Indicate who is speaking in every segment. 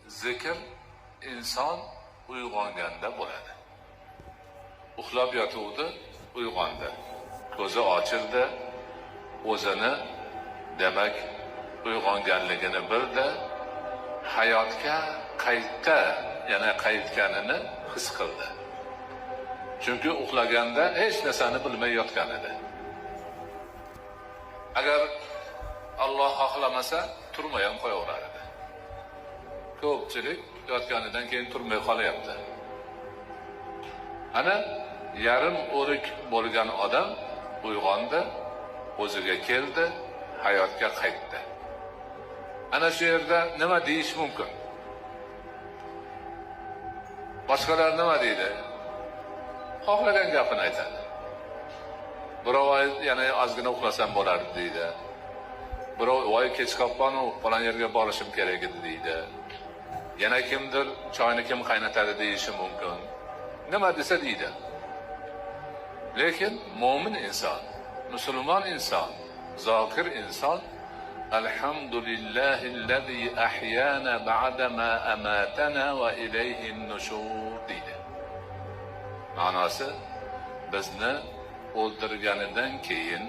Speaker 1: zikr inson uyg'onganda bo'ladi. Uxlab yotuvdi, uyg'ondi. Ko'zi ochildi, o'zini demak uyg'onganligini bildi, hayotga qaytda, yana qaytganini his qildi. Chunki uxlaganda hech narsani bilmay yotgan edi. Agar Alloh xohlamasa turmay ham qo'yaverar edi. Ko'pchilik yotganidan keyin turmay qolyapti. Ana yarim o'rik bo'lgan odam uyg'ondi, o'ziga keldi, hayotga qaytdi. Ana shu yerda nima deyish mumkin? Boshqalar nima deydi? Xohlagan gapini aytadi. Birov yana ozgina uxlasam bo'lardi deydi. Birov voy kech qolgan, falon yerga borishim kerak edi deydi. Yana kimdir choyni kim qaynatadi deyishi mumkin. Nima desa deydi. Lekin mo'min inson, musulmon inson, zokir inson Alhamdulillahillazi ahyana ba'da ma amatana va ilayhin nushur deydi. Ma'nosi bizni o'ldirganidan keyin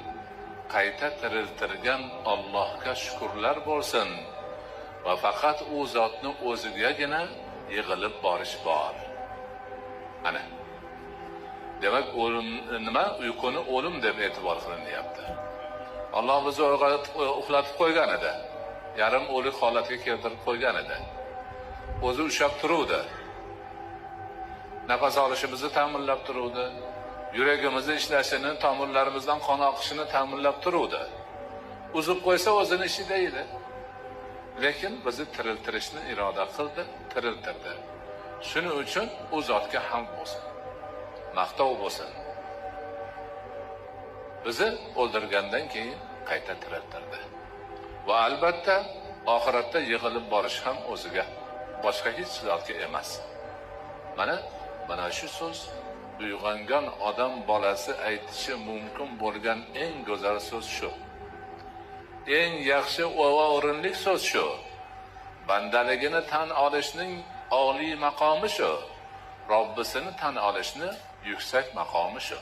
Speaker 1: qayta tiriltirgan Allohga shukrlar bo'lsin va faqat u zotni o'zigagina yig'ilib borish bor. Ana. Demak, o'lim nima? Uyquni o'lim deb e'tibor qilinyapti. Alloh bizni uxlatib qo'ygan edi. Yarim o'lik holatga keltirib qo'ygan edi. O'zi ushab turuvdi. Nafas olishimizni ta'minlab turuvdi. Yuragimizni ishlashini, tomirlarimizdan qon oqishini ta'minlab turuvdi. Uzib qo'ysa o'zini ishida edi. Lekin bizni tiriltirishni iroda qildi, tiriltirdi. Shuning uchun u zotga hamd bo'lsin. Maqtov bo'lsin. Bizni o'ldirgandan keyin qayta tiriltirdi. Va albatta oxiratda yig'ilib borish ham o'ziga, boshqa hech zotga emas. Mana shu so'z uyg'ongan odam bolasi aytishi mumkin bo'lgan eng go'zal so'z shu. Eng yaxshi va o'rinli so'z shu. Bandaligini tan olishning oliy maqomi shu. Robbisini tan olishning yuksak maqomi shu.